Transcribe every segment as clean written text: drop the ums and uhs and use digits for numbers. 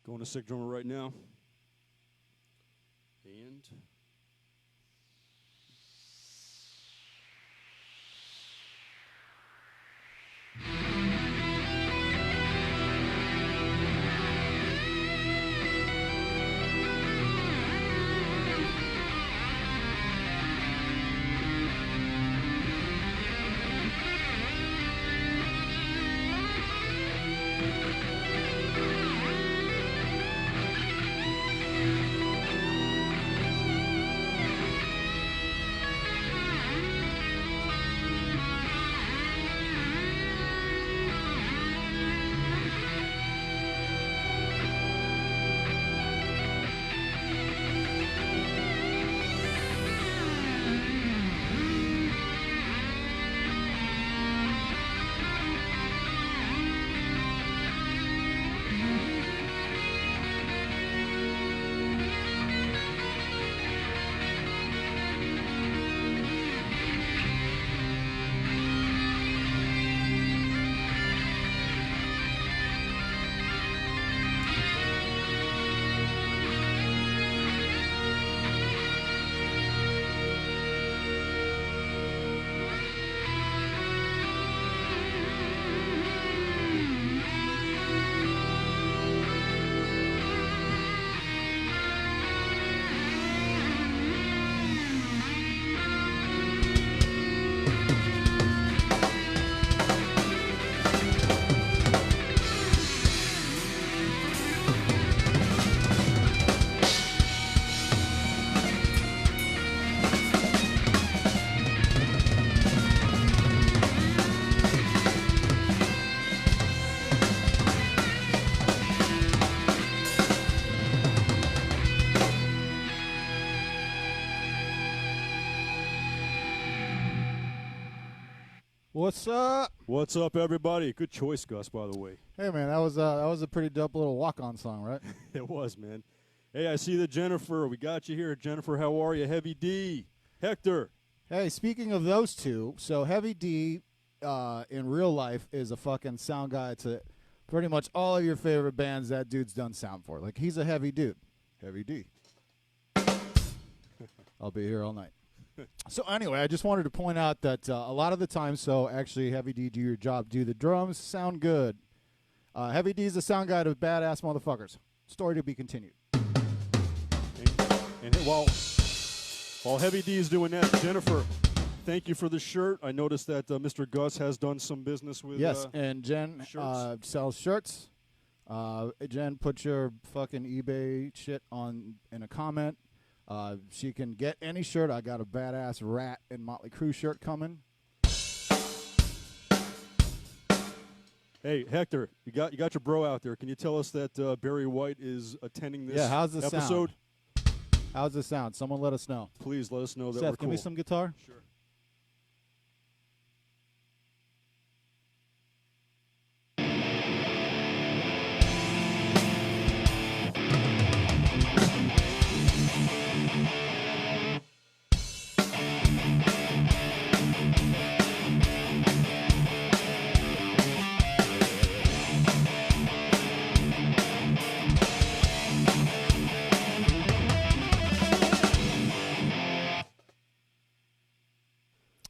Going to sick drummer right now. And What's up? what's up, everybody? Good choice, Gus, by the way. Hey, man, that was a pretty dope little walk-on song, right? It was, man. Hey, I see that Jennifer. We got you here. Jennifer, how are you? Heavy D. Hector. Hey, speaking of those two, so Heavy D in real life is a fucking sound guy to pretty much all of your favorite bands that dude's done sound for. Like, he's a heavy dude. Heavy D. I'll be here all night. So anyway, I just wanted to point out that a lot of the time, so actually Heavy D, do your job. Do the drums sound good? Heavy D is a sound guy to badass motherfuckers. Story to be continued. And while Heavy D is doing that, Jennifer, thank you for the shirt. I noticed that Mr. Gus has done some business with Yes, and Jen sells shirts. Jen, put your fucking eBay shit on in a comment. She can get any shirt. I got a badass Rat and Motley Crue shirt coming. Hey, Hector, you got your bro out there. Can you tell us that Barry White is attending this how's the episode? sound? How's the sound? Someone let us know. Please let us know that Seth, we're give cool. me some guitar. Sure.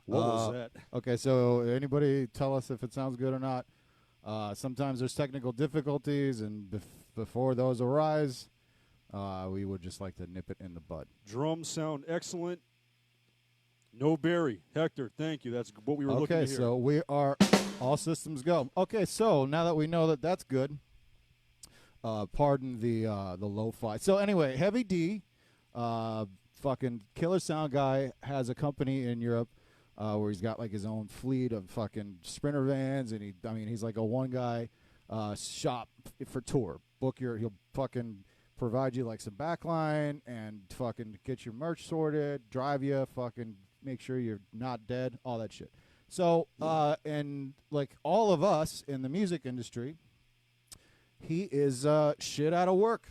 What was that? Okay, so anybody tell us if it sounds good or not. Sometimes there's technical difficulties, and before those arise, we would just like to nip it in the bud. Drums sound excellent. No Barry. Hector, thank you. That's what we were looking to hear. Okay, so we are all systems go. Okay, so now that we know that that's good, pardon the lo-fi. So anyway, Heavy D, fucking killer sound guy, has a company in Europe where he's got like his own fleet of fucking Sprinter vans, and he's like a one guy shop for tour. He'll fucking provide you like some backline and fucking get your merch sorted, drive you, fucking make sure you're not dead, all that shit. So, and like all of us in the music industry, he is shit out of work.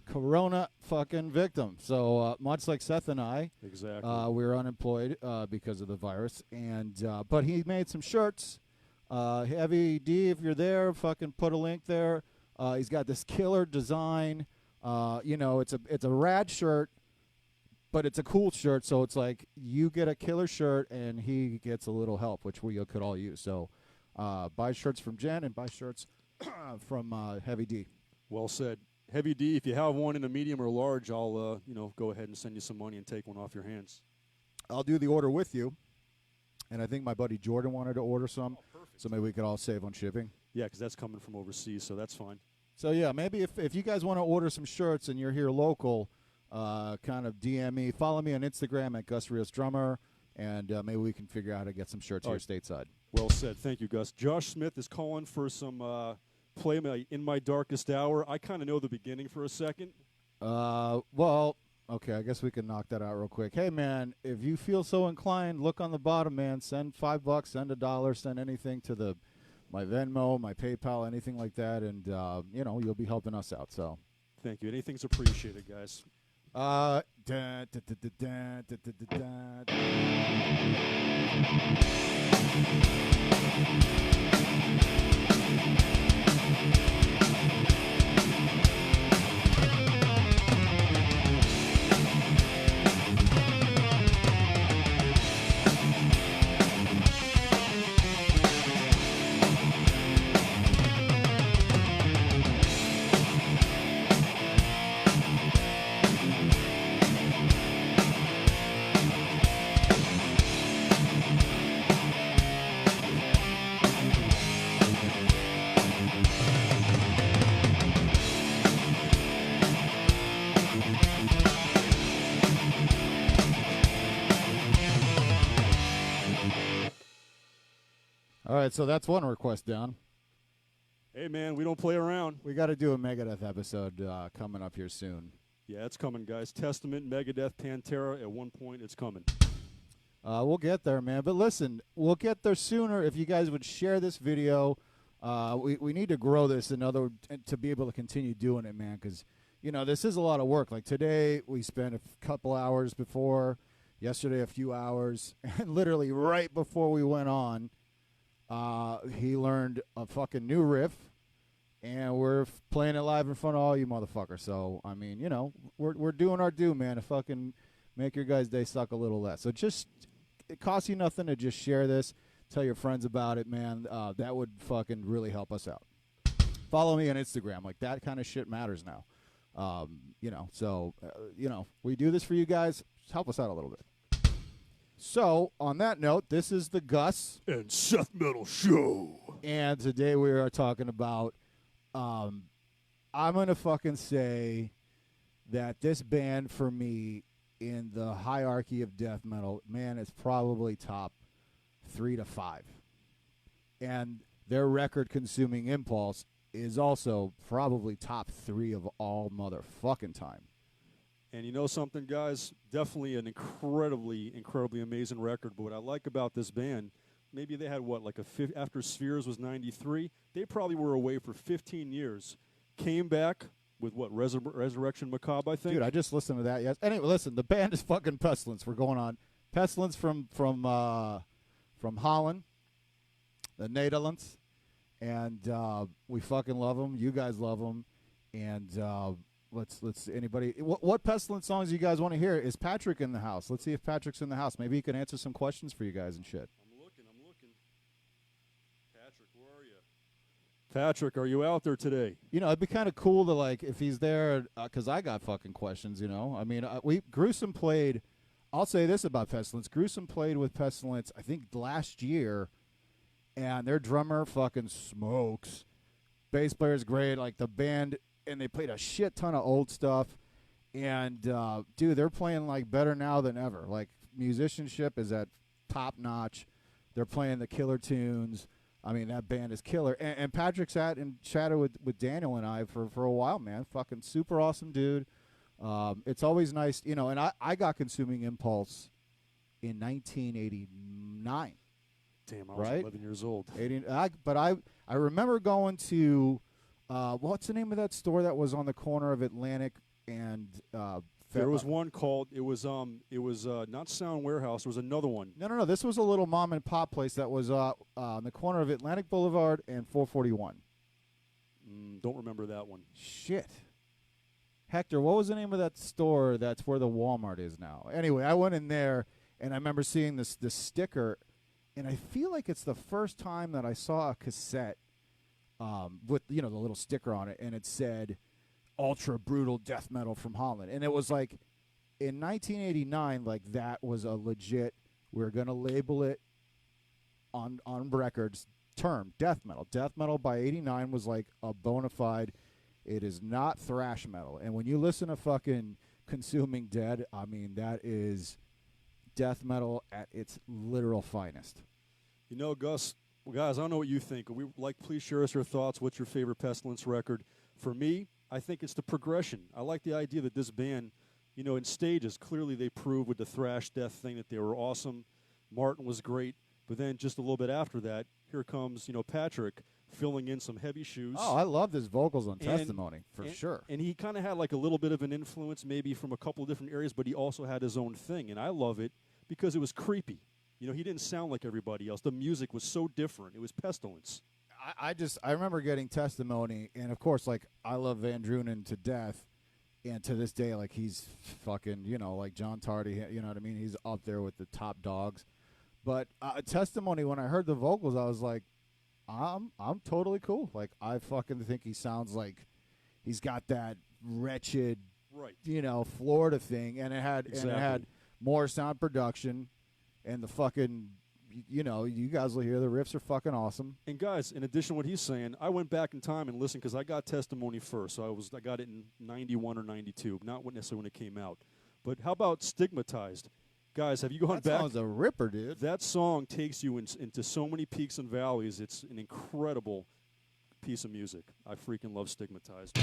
Corona fucking victim. So much like Seth and I, exactly, we're unemployed because of the virus, and but he made some shirts Heavy D, if you're there, fucking put a link there. He's got this killer design. It's a rad shirt, but it's a cool shirt. So it's like you get a killer shirt and he gets a little help, which we could all use. So buy shirts from Jen and buy shirts from Heavy D. Well said. Heavy D, if you have one in a medium or large, I'll go ahead and send you some money and take one off your hands. I'll do the order with you. And I think my buddy Jordan wanted to order some, so maybe we could all save on shipping. Yeah, because that's coming from overseas, so that's fine. So, yeah, maybe if you guys want to order some shirts and you're here local, kind of DM me. Follow me on Instagram at Gus Rios Drummer, and maybe we can figure out how to get some shirts here stateside. Well said. Thank you, Gus. Josh Smith is calling for some play In My Darkest Hour. I kind of know the beginning for a second. Well... Okay, I guess we can knock that out real quick. Hey, man, if you feel so inclined, look on the bottom, man. Send $5, send $1, send anything to my Venmo, my PayPal, anything like that, and you'll be helping us out. So, thank you. Anything's appreciated, guys. All right, so that's one request down. Hey, man, we don't play around. We got to do a Megadeth episode coming up here soon. Yeah, it's coming, guys. Testament, Megadeth, Pantera, at one point it's coming. We'll get there, man. But listen, we'll get there sooner if you guys would share this video. We need to grow this to be able to continue doing it, man, because, this is a lot of work. Like today, we spent a couple hours before, yesterday a few hours, and literally right before we went on, he learned a fucking new riff, and we're playing it live in front of all you motherfuckers. So, I mean, we're doing our due, man, to fucking make your guys' day suck a little less. So it costs you nothing to just share this, tell your friends about it, man. That would fucking really help us out. Follow me on Instagram. Like, that kind of shit matters now. We do this for you guys. Just help us out a little bit. So, on that note, this is the Gus and Sethmetal Show. And today we are talking about, I'm going to fucking say that this band for me in the hierarchy of death metal, man, is probably top 3 to 5. And their record-consuming Impulse is also probably top 3 of all motherfucking time. And you know something, guys? Definitely an incredibly, incredibly amazing record. But what I like about this band, maybe they had after Spheres was 93, they probably were away for 15 years. Came back with Resurrection Macabre, I think. Dude, I just listened to that. Yes. Anyway, listen, the band is fucking Pestilence. We're going on Pestilence from Holland, the Netherlands, and we fucking love them. You guys love them, and let's anybody. What Pestilence songs you guys want to hear? Is Patrick in the house? Let's see if Patrick's in the house. Maybe he can answer some questions for you guys and shit. I'm looking. Patrick, where are you? Patrick, are you out there today? It'd be kind of cool to, like, if he's there, because I got fucking questions, I mean, Gruesome played, I'll say this about Pestilence. Gruesome played with Pestilence, I think, last year, and their drummer fucking smokes. Bass player's great, like, the band, and they played a shit ton of old stuff, and, dude, they're playing, like, better now than ever. Like, musicianship is at top notch. They're playing the killer tunes. I mean, that band is killer. And Patrick sat and chatted with Daniel and I for a while, man. Fucking super awesome dude. It's always nice, and I got Consuming Impulse in 1989. Damn, I was right? 11 years old. But I remember going to, what's the name of that store that was on the corner of Atlantic and There was one called it was not Sound Warehouse. There was another one. No. This was a little mom and pop place that was on the corner of Atlantic Boulevard and 441. Don't remember that one. Shit. Hector, what was the name of that store that's where the Walmart is now? Anyway, I went in there, and I remember seeing this sticker, and I feel like it's the first time that I saw a cassette with, the little sticker on it, and it said, ultra brutal death metal from Holland. And it was like, in 1989, like, that was a legit, we're going to label it on records term, death metal. Death metal by 89 was like a bona fide, it is not thrash metal. And when you listen to fucking Consuming Dead, I mean, that is death metal at its literal finest. Gus, guys, I don't know what you think. Please share us your thoughts. What's your favorite Pestilence record? For me, I think it's the progression. I like the idea that this band, in stages, clearly they proved with the thrash death thing that they were awesome. Martin was great. But then just a little bit after that, here comes, Patrick filling in some heavy shoes. Oh, I love his vocals on Testimony, for sure. And he kind of had like a little bit of an influence maybe from a couple of different areas, but he also had his own thing. And I love it because it was creepy. He didn't sound like everybody else. The music was so different. It was Pestilence. I remember getting Testimony, and of course, like, I love Van Drunen to death. And to this day, like, he's fucking, like John Tardy, you know what I mean? He's up there with the top dogs. But Testimony, when I heard the vocals, I was like, I'm totally cool. Like, I fucking think he sounds like he's got that wretched, right, Florida thing, and it had more sound production, and the fucking, you guys will hear the riffs are fucking awesome. And guys, in addition to what he's saying, I went back in time and listened because I got Testimony first, so I got it in 91 or 92, not necessarily when it came out. But how about Stigmatized? Guys, have you gone back? That song's a ripper, dude. That song takes you into so many peaks and valleys. It's an incredible piece of music. I freaking love Stigmatized.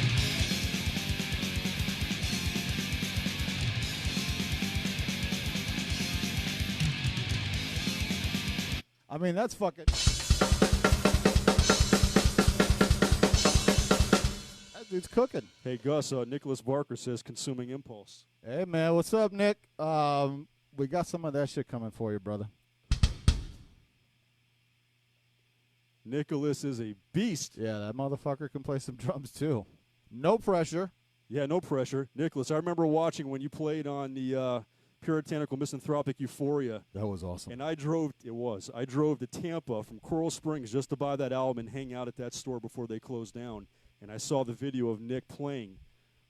I mean, that's fucking... That dude's cooking. Hey, Gus, Nicholas Barker says Consuming Impulse. Hey, man, what's up, Nick? We got some of that shit coming for you, brother. Nicholas is a beast. Yeah, that motherfucker can play some drums, too. No pressure. Yeah, no pressure. Nicholas, I remember watching when you played on the Puritanical Misanthropic Euphoria. That was awesome. And I drove to Tampa from Coral Springs just to buy that album and hang out at that store before they closed down. And I saw the video of Nick playing.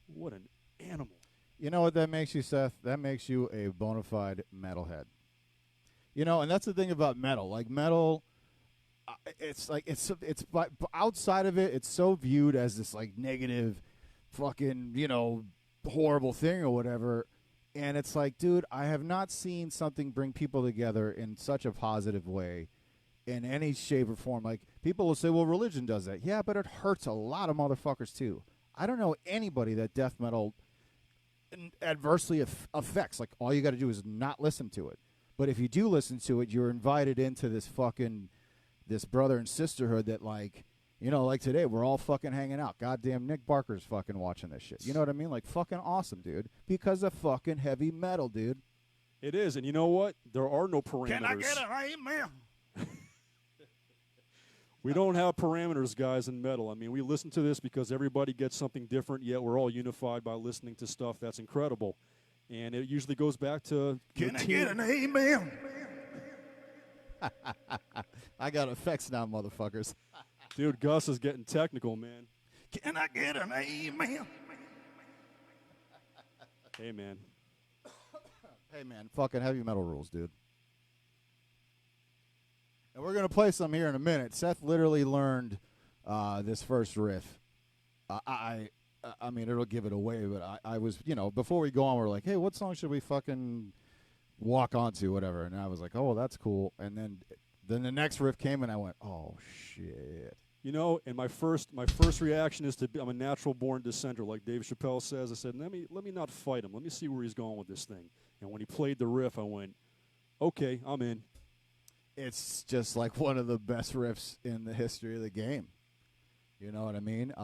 What an animal. You know what that makes you, Seth? That makes you a bona fide metalhead. And that's the thing about metal. Like, metal, it's outside of it, it's so viewed as this, like, negative fucking, horrible thing or whatever. And it's like, dude, I have not seen something bring people together in such a positive way in any shape or form. Like, people will say, well, religion does that. Yeah, but it hurts a lot of motherfuckers, too. I don't know anybody that death metal adversely affects. Like, all you got to do is not listen to it. But if you do listen to it, you're invited into this brother and sisterhood that, like, like today, we're all fucking hanging out. Goddamn, Nick Barker's fucking watching this shit. You know what I mean? Like, fucking awesome, dude. Because of fucking heavy metal, dude. It is. And you know what? There are no parameters. Can I get an amen? We don't have parameters, guys, in metal. I mean, we listen to this because everybody gets something different, yet we're all unified by listening to stuff that's incredible. And it usually goes back to... Can I get an amen? I got effects now, motherfuckers. Dude, Gus is getting technical, man. Can I get an amen? Hey, man. Hey, man, fucking heavy metal rules, dude. And we're going to play some here in a minute. Seth literally learned this first riff. I mean, it'll give it away, but I was, before we go on, we're like, hey, what song should we fucking walk onto, whatever. And I was like, oh, that's cool. And then the next riff came, and I went, oh, shit. And my first reaction is I'm a natural-born dissenter, like Dave Chappelle says. I said, let me not fight him. Let me see where he's going with this thing. And when he played the riff, I went, okay, I'm in. It's just like one of the best riffs in the history of the game. You know what I mean?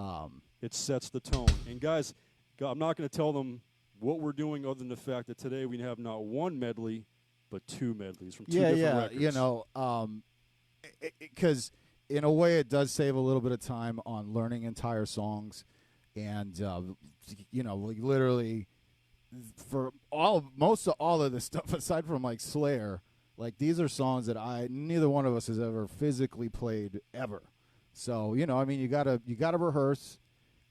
It sets the tone. And, guys, I'm not going to tell them what we're doing, other than the fact that today we have not one medley, but two medleys from two Yeah, different yeah. records. You know, because in a way it does save a little bit of time on learning entire songs, and you know, like literally for most of all of this stuff, aside from like Slayer, like these are songs that neither one of us has ever physically played ever. So you know, I mean, you gotta rehearse.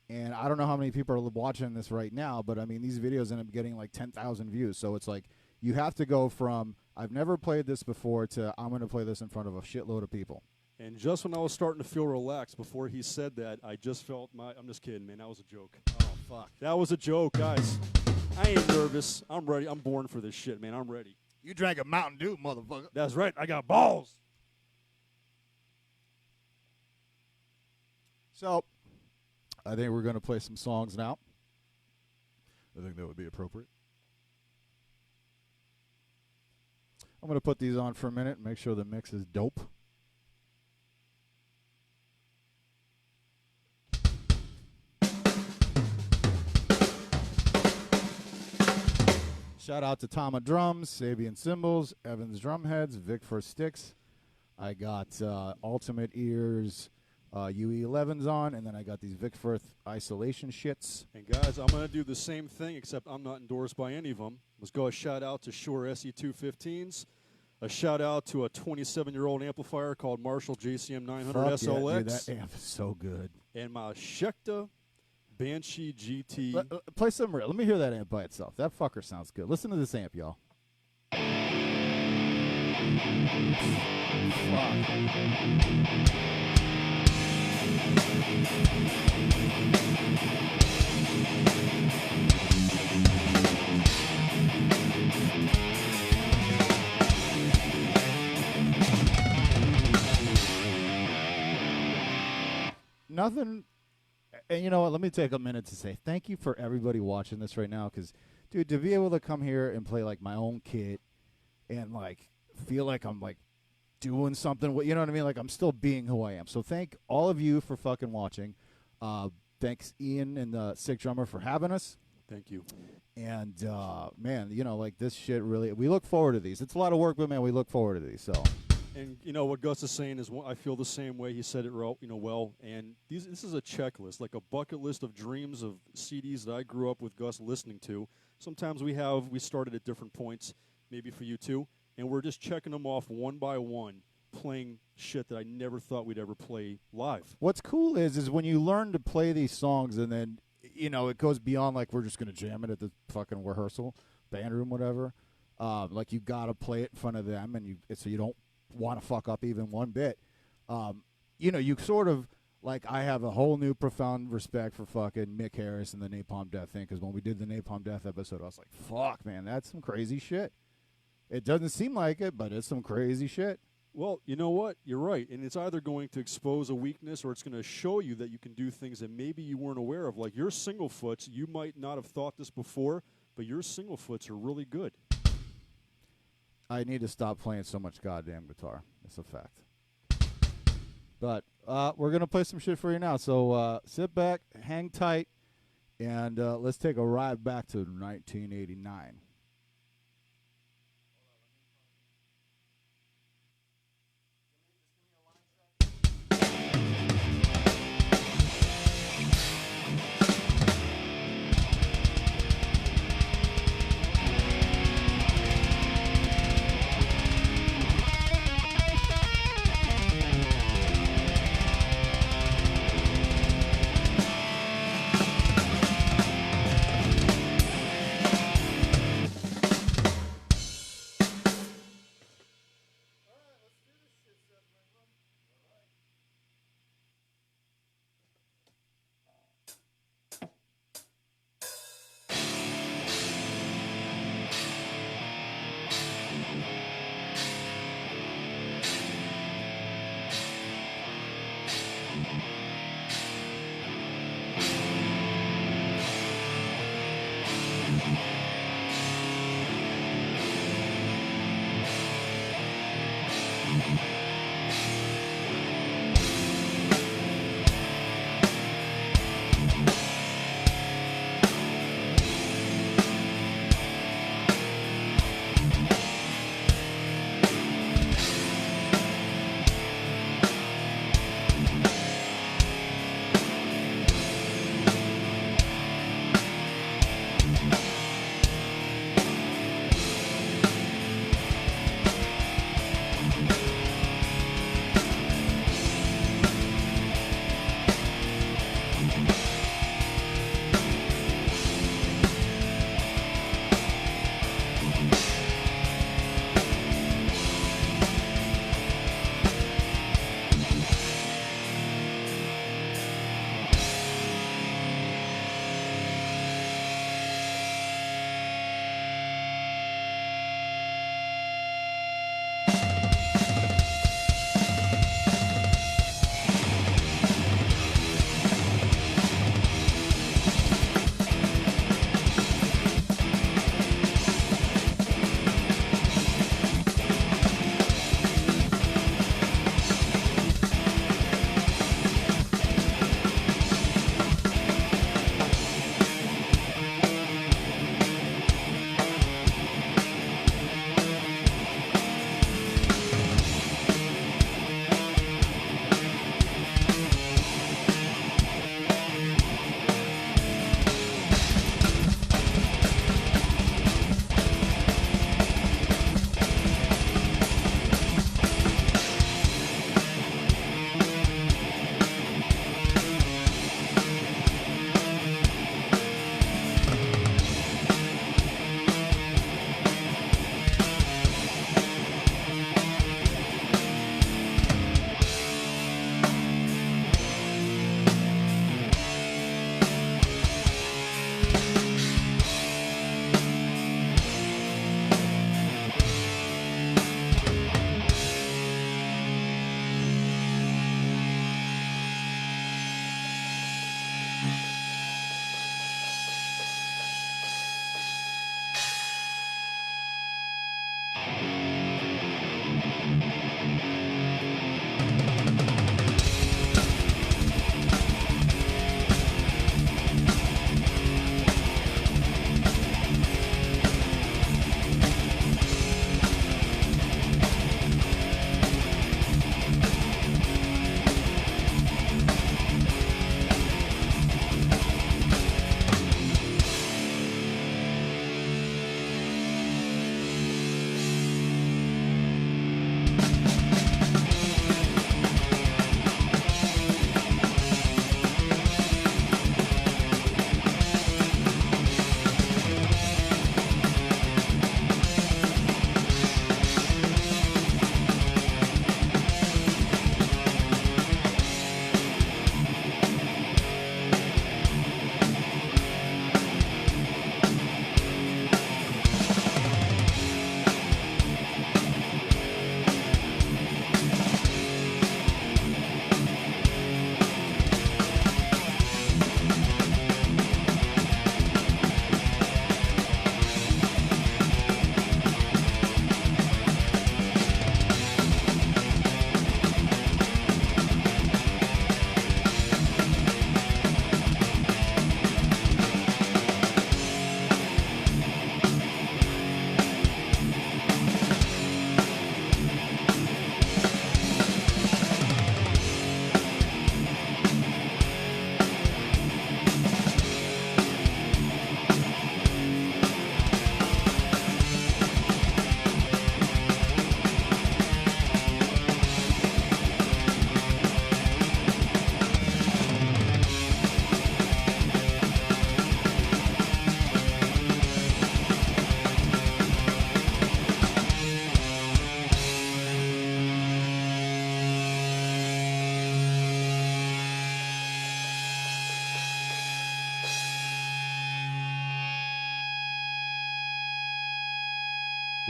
And I don't know how many people are watching this right now, but I mean, these videos end up getting like 10,000 views. So it's like you have to go from I've never played this before to I'm going to play this in front of a shitload of people. And just when I was starting to feel relaxed before he said that, I just felt I'm just kidding, man. That was a joke. Oh, fuck. That was a joke, guys. I ain't nervous. I'm ready. I'm born for this shit, man. I'm ready. You drank a Mountain Dew, motherfucker. That's right. I got balls. So I think we're going to play some songs now. I think that would be appropriate. I'm going to put these on for a minute and make sure the mix is dope. Shout out to Tama Drums, Sabian Cymbals, Evans Drumheads, Vic for Sticks. I got Ultimate Ears UE11s on, and then I got these Vic Firth isolation shits. And guys, I'm going to do the same thing, except I'm not endorsed by any of them. Let's go a shout out to Shure SE215s. A shout out to a 27-year-old amplifier called Marshall JCM 900 Fuck SLX. yeah, dude, that amp is so good. And my Schecter Banshee GT. Play some real. Let me hear that amp by itself. That fucker sounds good. Listen to this amp, y'all. Nothing. And you know what? Let me take a minute to say thank you for everybody watching this right now, because, dude, to be able to come here and play like my own kit and like feel like I'm like doing something, you know what I mean? Like I'm still being who I am. So thank all of you for fucking watching. Thanks Ian and the Sick Drummer for having us. Thank you. And man, you know, like this shit really, we look forward to these. It's a lot of work, but man, we look forward to these. So. And you know what Gus is saying is, I feel the same way. He said it, well. And this is a checklist, like a bucket list of dreams of CDs that I grew up with Gus listening to. Sometimes we started at different points, maybe for you too, and we're just checking them off one by one, playing shit that I never thought we'd ever play live. What's cool is when you learn to play these songs, and then you know it goes beyond like we're just gonna jam it at the fucking rehearsal, band room, whatever. Like you gotta play it in front of them, and so you don't want to fuck up even one bit. You know, you sort of like, I have a whole new profound respect for fucking Mick Harris and the Napalm Death thing, because when we did the Napalm Death episode, I was like, fuck, man, that's some crazy shit. It doesn't seem like it, but it's some crazy shit. Well, you know what? You're right. And it's either going to expose a weakness, or it's going to show you that you can do things that maybe you weren't aware of. Like your single foots, you might not have thought this before, but your single foots are really good. I need to stop playing so much goddamn guitar. It's a fact. But we're going to play some shit for you now. So sit back, hang tight, and let's take a ride back to 1989.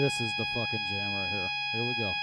This is the fucking jam right here. Here we go.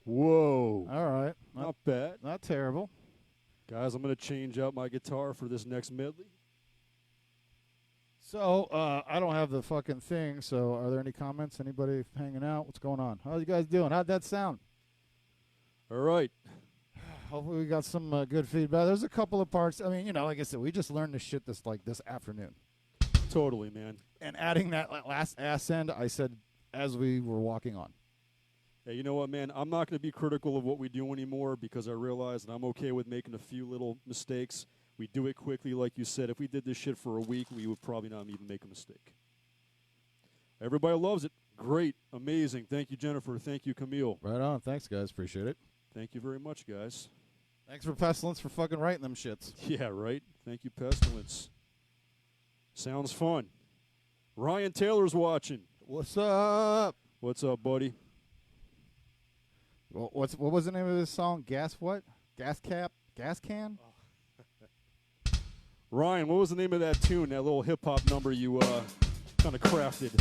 Whoa. All right. Not bad. Not terrible. Guys, I'm going to change out my guitar for this next medley. So, I don't have the fucking thing, so are there any comments? Anybody hanging out? What's going on? How you guys doing? How'd that sound? All right. Hopefully we got some good feedback. There's a couple of parts. I mean, like I said, we just learned this shit this afternoon. Totally, man. And adding that last ass end, I said as we were walking on. Hey, you know what, man? I'm not going to be critical of what we do anymore because I realize that I'm okay with making a few little mistakes. We do it quickly, like you said. If we did this shit for a week, we would probably not even make a mistake. Everybody loves it. Great. Amazing. Thank you, Jennifer. Thank you, Camille. Right on. Thanks, guys. Appreciate it. Thank you very much, guys. Thanks for Pestilence for fucking writing them shits. Yeah, right. Thank you, Pestilence. Sounds fun. Ryan Taylor's watching. What's up? What's up, buddy? Well, what was the name of this song? Gas what? Gas cap? Gas can? Ryan, what was the name of that tune, that little hip-hop number you kind of crafted?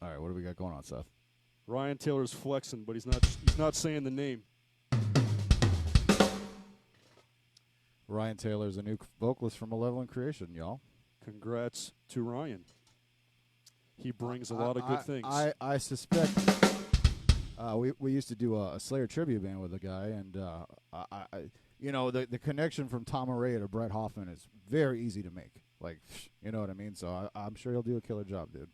All right, what do we got going on, Seth? Ryan Taylor's flexing, but he's not saying the name. Ryan Taylor's a new vocalist from Malevolent Creation, y'all. Congrats to Ryan. He brings a lot of good things. I suspect we used to do a Slayer tribute band with a guy, and the connection from Tom Araya to Brett Hoffman is very easy to make. Like, you know what I mean? So I'm sure he'll do a killer job, dude.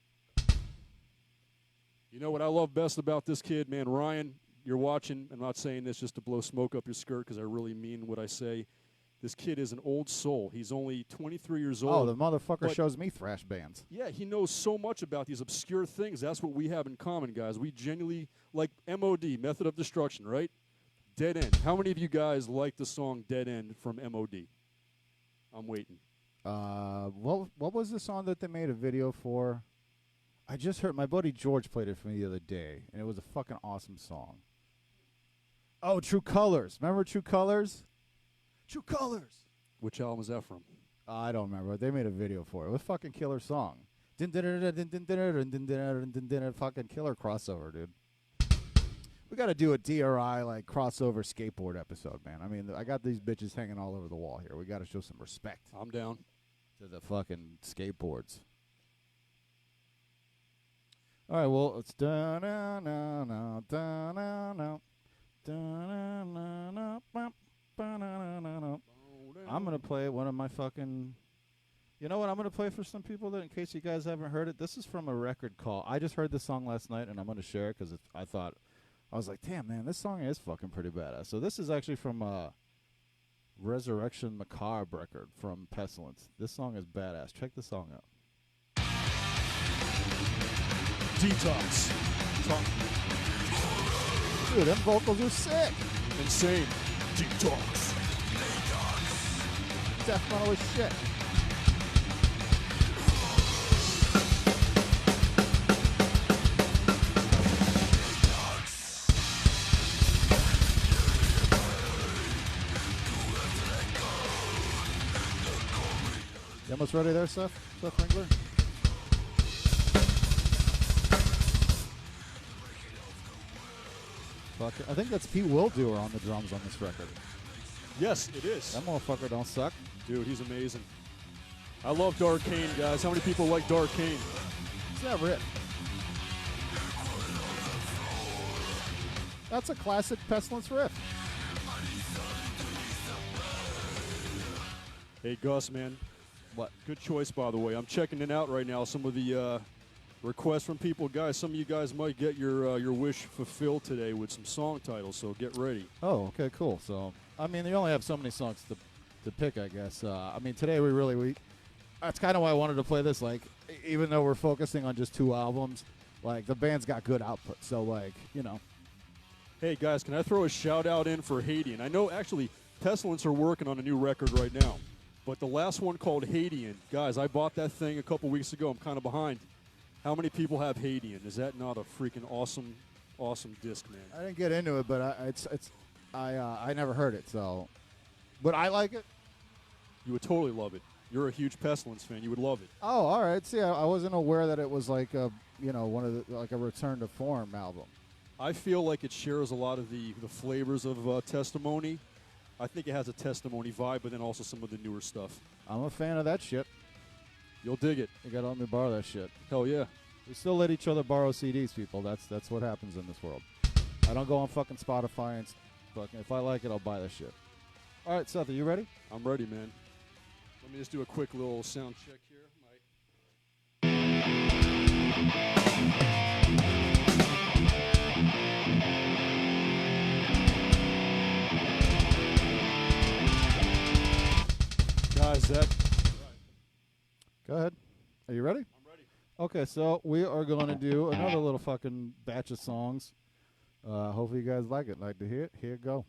You know what I love best about this kid, man? Ryan, you're watching. I'm not saying this just to blow smoke up your skirt because I really mean what I say. This kid is an old soul. He's only 23 years old. Oh, the motherfucker shows me thrash bands. Yeah, he knows so much about these obscure things. That's what we have in common, guys. We genuinely like MOD, Method of Destruction, right? Dead End. How many of you guys like the song Dead End from MOD? I'm waiting. What was the song that they made a video for? I just heard my buddy George played it for me the other day, and it was a fucking awesome song. Oh, True Colors. Remember True Colors? True Colors. Which album is that from? I don't remember. But they made a video for it. It was a fucking killer song. Fucking killer crossover, dude. We got to do a DRI like crossover skateboard episode, man. I mean, I got these bitches hanging all over the wall here. We got to show some respect. I'm down. To the fucking skateboards. All right, well, it's I'm going to play one of my fucking... You know what I'm going to play for some people that, in case you guys haven't heard it? This is from a record call. I just heard this song last night, and I'm going to share it because I was like, damn, man, this song is fucking pretty badass. So this is actually from Resurrection Macabre record from Pestilence. This song is badass. Check the song out. Detox. Dude, them vocals are sick. Insane. Detox. Sethmetal as shit. You almost ready there, Seth? Seth Ringler? Fuck it. I think that's Pete Wildoer on the drums on this record. Yes, it is. That motherfucker don't suck. Dude, he's amazing. I love Darkane, guys. How many people like Darkane? It's never it. That's a classic Pestilence riff. Hey, Gus, man. What? Good choice, by the way. I'm checking it out right now. Some of the requests from people. Guys, some of you guys might get your wish fulfilled today with some song titles, so get ready. Oh, okay, cool. So, I mean, you only have so many songs to pick, I guess. I mean, today that's kind of why I wanted to play this. Like, even though we're focusing on just 2 albums, like, the band's got good output. So, like, you know. Hey, guys, can I throw a shout-out in for Haitian? I know, actually, Pestilence are working on a new record right now. But the last one called Haitian, guys, I bought that thing a couple weeks ago. I'm kind of behind. How many people have Haitian? Is that not a freaking awesome disc, man? I didn't get into it, but I never heard it, so. But I like it. You would totally love it. You're a huge Pestilence fan. You would love it. Oh, all right. See, I wasn't aware that it was like a, one of the, like a return to form album. I feel like it shares a lot of the flavors of Testimony. I think it has a Testimony vibe, but then also some of the newer stuff. I'm a fan of that shit. You'll dig it. You gotta let me borrow that shit. Hell yeah. We still let each other borrow CDs, people. That's what happens in this world. I don't go on fucking Spotify and fucking. If I like it, I'll buy that shit. All right, Seth, are you ready? I'm ready, man. Let me just do a quick little sound check here. Guys, that. Go ahead. Are you ready? I'm ready. Okay, so we are going to do another little fucking batch of songs. Hopefully you guys like it. Like to hear it? Here it go.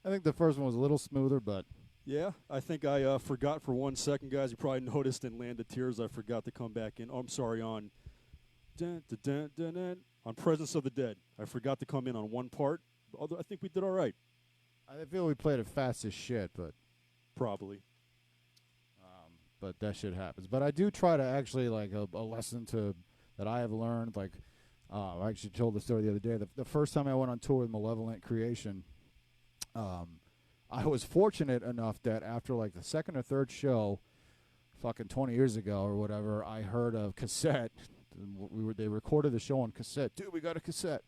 I think the first one was a little smoother, but Yeah, I think I forgot for 1 second, guys. You probably noticed in Land of Tears, I forgot to come back in. Oh, I'm sorry, on dun, dun, dun, dun, dun, on Presence of the Dead. I forgot to come in on one part. Although I think we did all right, I feel we played it fast as shit, probably. but that shit happens. But I do try to actually, like, a lesson that I have learned. Like, I actually told the story the other day. The first time I went on tour with Malevolent Creation, I was fortunate enough that after, like, the second or third show, fucking 20 years ago or whatever, I heard a cassette. They recorded the show on cassette. Dude, we got a cassette.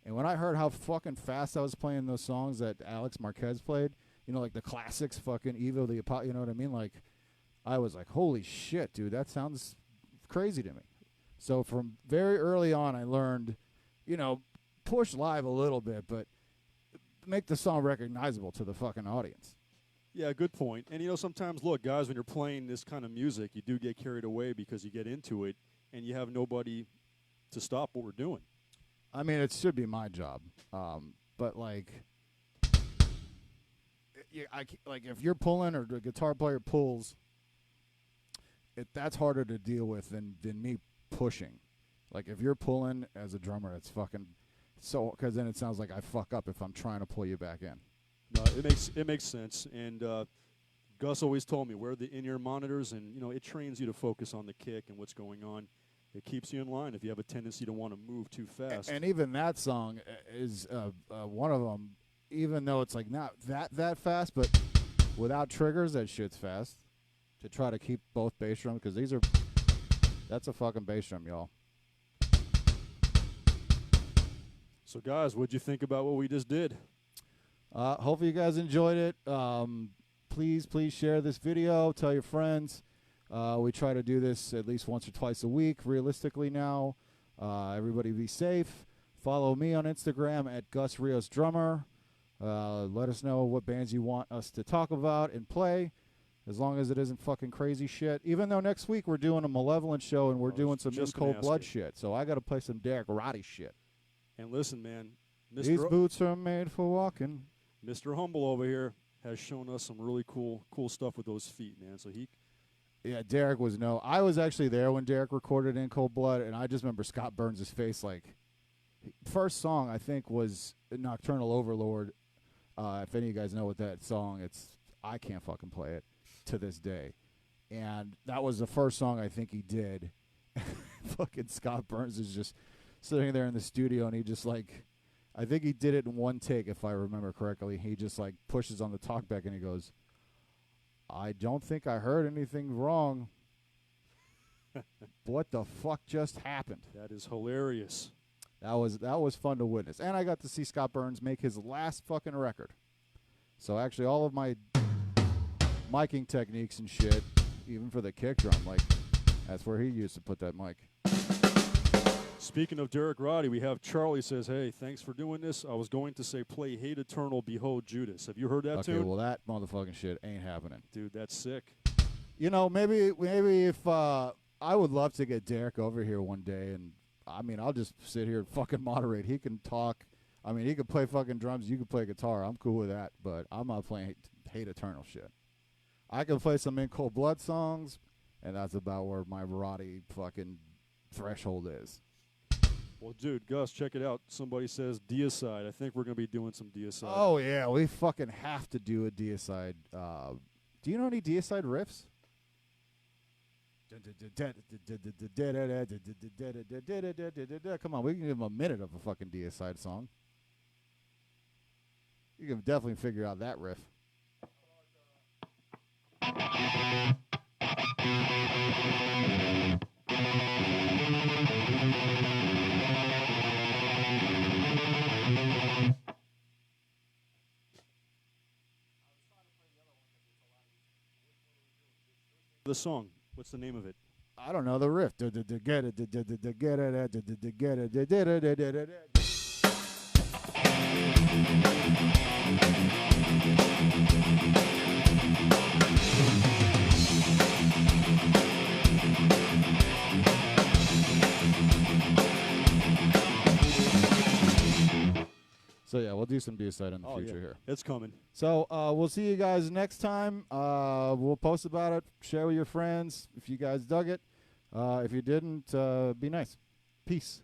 And when I heard how fucking fast I was playing those songs that Alex Marquez played, you know, like the classics, fucking Evo, the Apollo, you know what I mean? Like, I was like, holy shit, dude, that sounds crazy to me. So from very early on, I learned, you know, push live a little bit, but make the song recognizable to the fucking audience. Yeah, good point. And, you know, sometimes, look, guys, when you're playing this kind of music, you do get carried away because you get into it, and you have nobody to stop what we're doing. I mean, it should be my job, but like, like if you're pulling or the guitar player pulls, that's harder to deal with than me pushing. Like if you're pulling as a drummer, it's fucking so, because then it sounds like I fuck up if I'm trying to pull you back in. No, it makes sense. And Gus always told me wear the in-ear monitors, and you know it trains you to focus on the kick and what's going on. It keeps you in line if you have a tendency to want to move too fast. And even that song is one of them, even though it's like not that fast, but without triggers, that shit's fast. To try to keep both bass drums, because that's a fucking bass drum, y'all. So, guys, what'd you think about what we just did? Hopefully you guys enjoyed it. Please share this video. Tell your friends. We try to do this at least once or twice a week, realistically now. Everybody be safe. Follow me on Instagram at Gus Rios Drummer. Let us know what bands you want us to talk about and play, as long as it isn't fucking crazy shit. Even though next week we're doing a Malevolent show and we're doing some In Cold Blood shit. So I got to play some Derek Roddy shit. And listen, man. These boots are made for walking. Mr. Humble over here has shown us some really cool stuff with those feet, man. So yeah, Derek was I was actually there when Derek recorded In Cold Blood, and I just remember Scott Burns' face. Like, first song I think was Nocturnal Overlord. If any of you guys know what that song, I can't fucking play it to this day. And that was the first song I think he did. Fucking Scott Burns is just sitting there in the studio, and he just like, I think he did it in one take, if I remember correctly. He just like pushes on the talkback and he goes, "I don't think I heard anything wrong." What the fuck just happened? That is hilarious. That was fun to witness. And I got to see Scott Burns make his last fucking record. So actually all of my miking techniques and shit, even for the kick drum, like, that's where he used to put that mic. Speaking of Derek Roddy, we have Charlie says, "Hey, thanks for doing this. I was going to say play Hate Eternal, Behold Judas." Have you heard that tune? Okay, well, that motherfucking shit ain't happening. Dude, that's sick. You know, maybe if I would love to get Derek over here one day, and I mean, I'll just sit here and fucking moderate. He can talk. I mean, he can play fucking drums. You can play guitar. I'm cool with that, but I'm not playing Hate Eternal shit. I can play some In Cold Blood songs, and that's about where my Roddy fucking threshold is. Well, dude, Gus, check it out. Somebody says Deicide. I think we're going to be doing some Deicide. Oh, yeah. We fucking have to do a Deicide. Do you know any Deicide riffs? Come on, we can give him a minute of a fucking Deicide song. You can definitely figure out that riff. The song. What's the name of it? I don't know the riff. So yeah, we'll do some Deicide in the future here. It's coming. So we'll see you guys next time. We'll post about it. Share with your friends if you guys dug it. If you didn't, be nice. Peace.